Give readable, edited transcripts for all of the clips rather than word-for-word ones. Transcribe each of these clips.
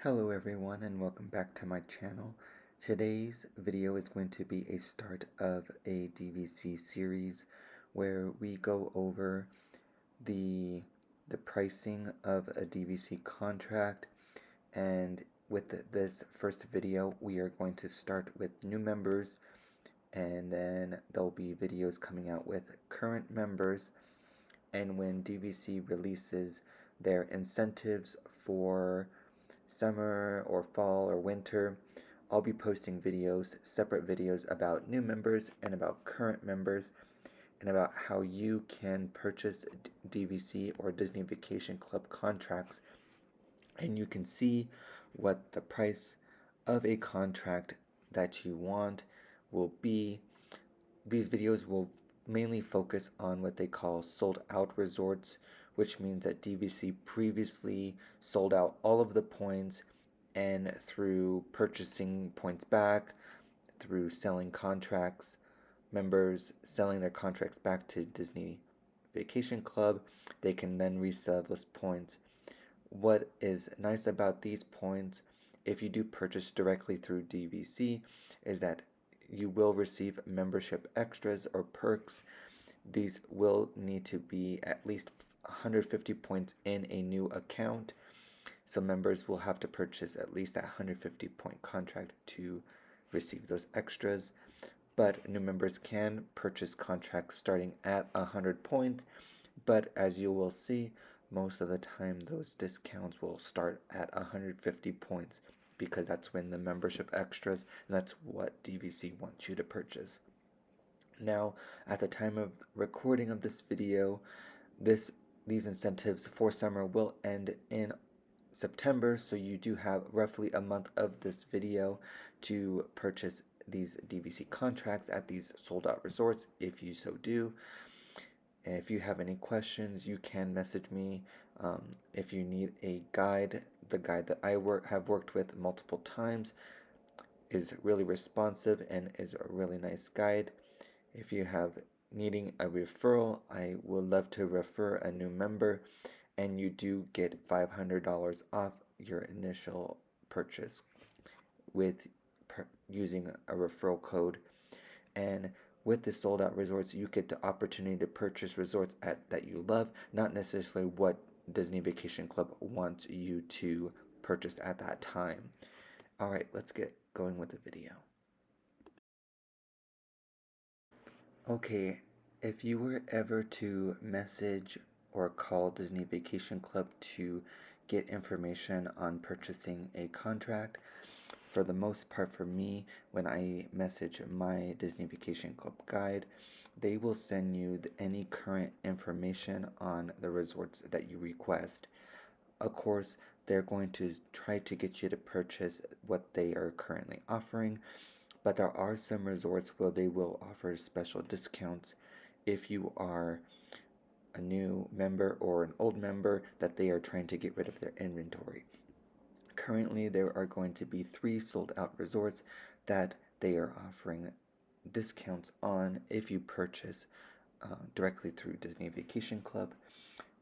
Hello everyone and welcome back to my channel. Today's video is going to be a start of a DVC series where we go over the pricing of a DVC contract, and with this first video we are going to start with new members, and then there'll be videos coming out with current members, and when DVC releases their incentives for summer or fall or winter, I'll be posting videos, separate videos about new members and about current members, and about how you can purchase DVC or Disney Vacation Club contracts, and you can see what the price of a contract that you want will be. These videos will mainly focus on what they call sold out resorts, which means that DVC previously sold out all of the points, and through purchasing points back, through selling contracts, members selling their contracts back to Disney Vacation Club, they can then resell those points. What is nice about these points, if you do purchase directly through DVC, is that you will receive membership extras or perks. These will need to be at least 150 points in a new account, so members will have to purchase at least that 150 point contract to receive those extras. But new members can purchase contracts starting at 100 points, but as you will see, most of the time those discounts will start at 150 points, because that's when the membership extras, and that's what DVC wants you to purchase. Now, at the time of recording of this video, these incentives for summer will end in September, so you do have roughly a month of this video to purchase these DVC contracts at these sold out resorts if you so do. And if you have any questions, you can message me. If you need a guide, the guide that I have worked with multiple times is really responsive and is a really nice guide. If you have needing a referral, I would love to refer a new member, and you do get $500 off your initial purchase with using a referral code. And with the sold out resorts, you get the opportunity to purchase resorts that you love, not necessarily what Disney Vacation Club wants you to purchase at that time. Alright, let's get going with the video. Okay, if you were ever to message or call Disney Vacation Club to get information on purchasing a contract, for the most part for me, when I message my Disney Vacation Club guide, they will send you any current information on the resorts that you request. Of course, they're going to try to get you to purchase what they are currently offering, but there are some resorts where they will offer special discounts if you are a new member or an old member that they are trying to get rid of their inventory. Currently, there are going to be 3 sold out resorts that they are offering discounts on if you purchase directly through Disney Vacation Club.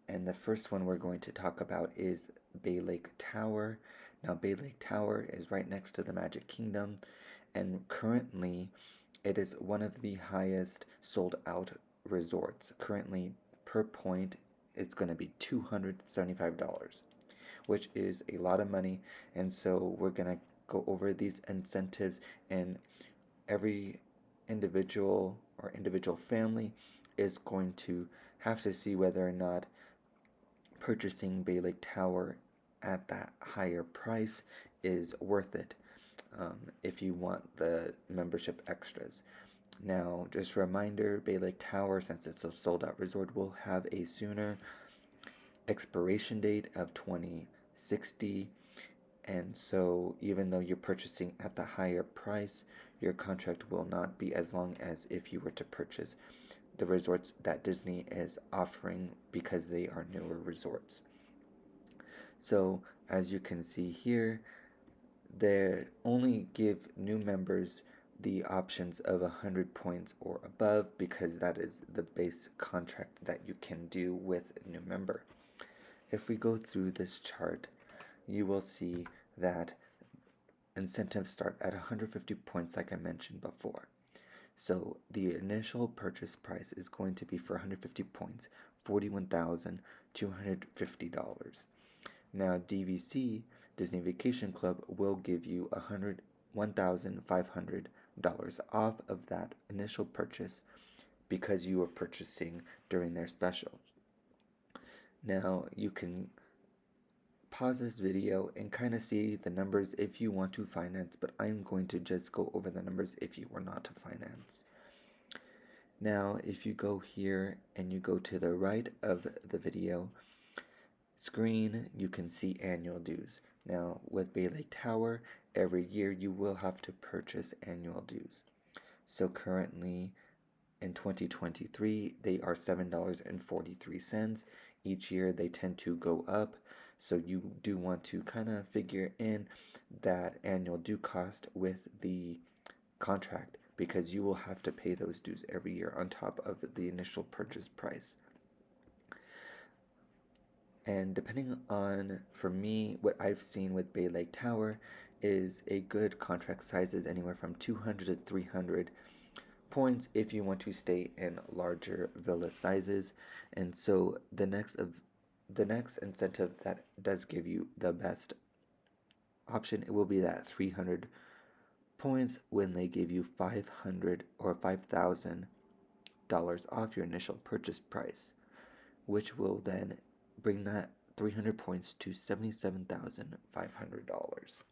And the first one we're going to talk about is Bay Lake Tower. Now, Bay Lake Tower is right next to the Magic Kingdom, and currently it is one of the highest sold out resorts. Currently, per point, it's going to be $275, which is a lot of money. And so we're going to go over these incentives, and every individual or individual family is going to have to see whether or not purchasing Bay Lake Tower at that higher price is worth it, if you want the membership extras. Now, just a reminder, Bay Lake Tower, since it's a sold out resort, will have a sooner expiration date of 2060, and so even though you're purchasing at the higher price, your contract will not be as long as if you were to purchase the resorts that Disney is offering, because they are newer resorts. So as you can see here, they only give new members the options of 100 points or above, because that is the base contract that you can do with a new member. If we go through this chart, you will see that incentives start at 150 points, like I mentioned before. So the initial purchase price is going to be for 150 points, $41,250. Now DVC, Disney Vacation Club, will give you $1,500 off of that initial purchase because you are purchasing during their special. Now you can pause this video and kind of see the numbers if you want to finance, but I'm going to just go over the numbers if you were not to finance. Now if you go here and you go to the right of the video screen, you can see annual dues. Now with Bay Lake Tower, every year you will have to purchase annual dues. So currently in 2023 they are $7.43. Each year they tend to go up, so you do want to kind of figure in that annual due cost with the contract, because you will have to pay those dues every year on top of the initial purchase price. And depending on, for me, what I've seen with Bay Lake Tower is a good contract size is anywhere from 200 to 300 points if you want to stay in larger villa sizes. And so the next incentive that does give you the best option, it will be that 300 points when they give you $500 or $5,000 off your initial purchase price, which will then bring that 300 points to $77,500.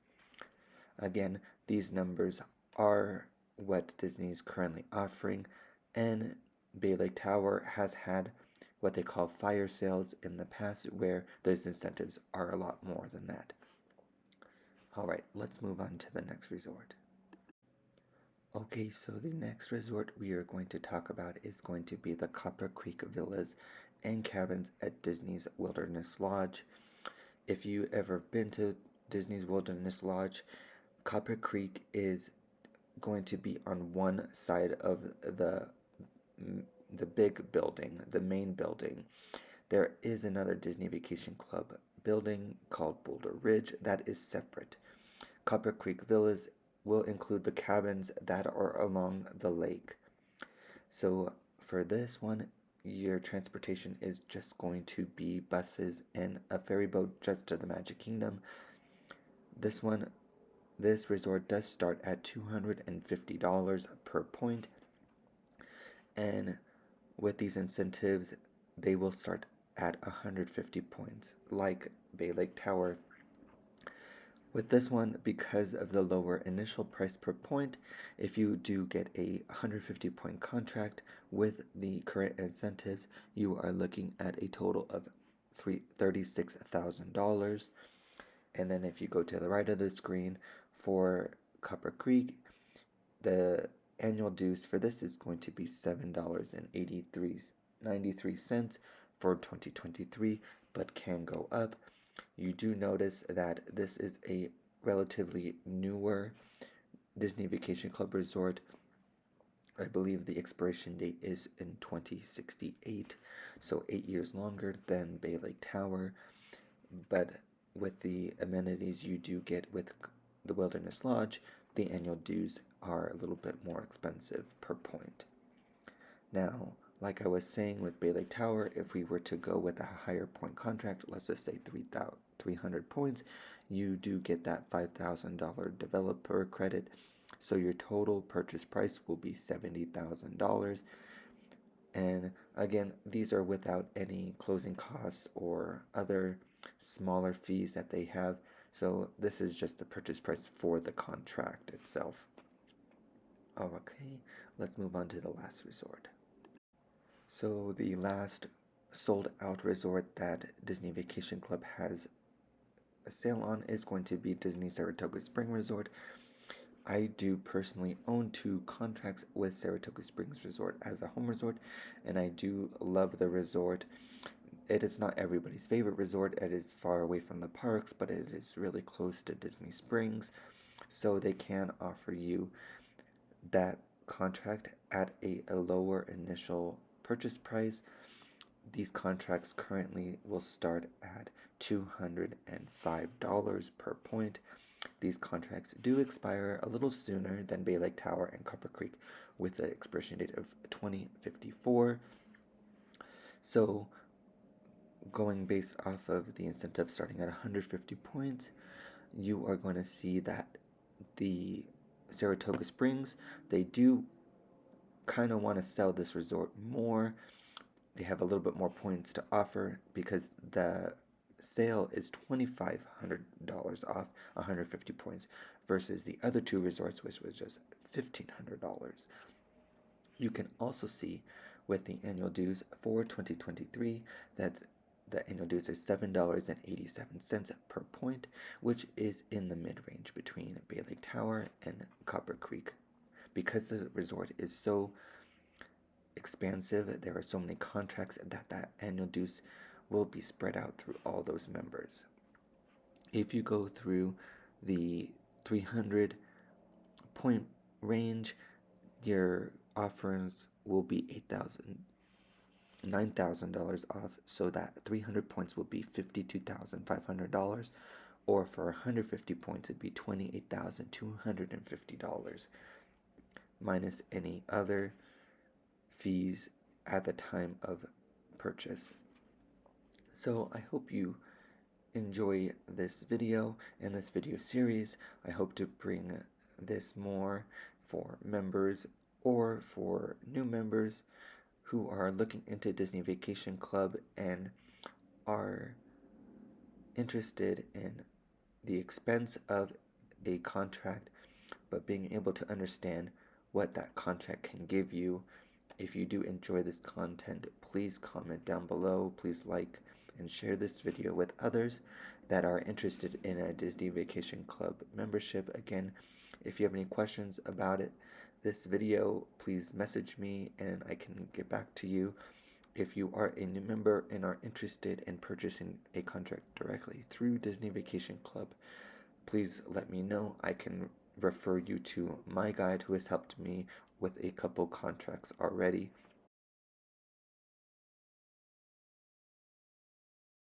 Again, these numbers are what Disney is currently offering, and Bay Lake Tower has had what they call fire sales in the past, where those incentives are a lot more than that. Alright, let's move on to the next resort. Okay, so the next resort we are going to talk about is going to be the Copper Creek Villas and Cabins at Disney's Wilderness Lodge. If you ever been to Disney's Wilderness Lodge, Copper Creek is going to be on one side of the big building, the main building. There is another Disney Vacation Club building called Boulder Ridge that is separate. Copper Creek Villas will include the cabins that are along the lake. So for this one, your transportation is just going to be buses and a ferry boat just to the Magic Kingdom. This resort does start at $250 per point, and with these incentives, they will start at 150 points, like Bay Lake Tower. With this one, because of the lower initial price per point, if you do get a 150 point contract with the current incentives, you are looking at a total of $36,000. And then if you go to the right of the screen for Copper Creek, the annual dues for this is going to be $7.93 for 2023, but can go up. You do notice that this is a relatively newer Disney Vacation Club resort. I believe the expiration date is in 2068, so 8 years longer than Bay Lake Tower. But with the amenities you do get with the Wilderness Lodge, the annual dues are a little bit more expensive per point. Now, like I was saying with Bay Lake Tower, if we were to go with a higher point contract, let's just say 300 points, you do get that $5,000 developer credit. So your total purchase price will be $70,000. And again, these are without any closing costs or other smaller fees that they have. So this is just the purchase price for the contract itself. Okay, let's move on to the last resort. So the last sold out resort that Disney Vacation Club has a sale on is going to be Disney Saratoga Spring Resort. I do personally own 2 contracts with Saratoga Springs Resort as a home resort, and I do love the resort. It is not everybody's favorite resort. It is far away from the parks, but it is really close to Disney Springs, so they can offer you that contract at a lower initial purchase price, these contracts currently will start at $205 per point. These contracts do expire a little sooner than Bay Lake Tower and Copper Creek with the expiration date of 2054. So going based off of the incentive starting at 150 points, you are going to see that the Saratoga Springs, they do kind of want to sell this resort more. They have a little bit more points to offer because the sale is $2,500 off 150 points versus the other two resorts, which was just $1,500. You can also see with the annual dues for 2023 that the annual dues is $7.87 per point, which is in the mid-range between Bay Lake Tower and Copper Creek. Because the resort is so expansive, there are so many contracts that annual dues will be spread out through all those members. If you go through the 300 point range, your offers will be $9,000 off, so that 300 points will be $52,500, or for 150 points it'd be $28,250 minus any other fees at the time of purchase. So I hope you enjoy this video and this video series. I hope to bring this more for members or for new members who are looking into Disney Vacation Club and are interested in the expense of a contract, but being able to understand what that contract can give you. If you do enjoy this content, please comment down below, please like and share this video with others that are interested in a Disney Vacation Club membership. Again, if you have any questions about this video, please message me and I can get back to you. If you are a new member and are interested in purchasing a contract directly through Disney Vacation Club, please let me know. I can refer you to my guide who has helped me with a couple contracts already.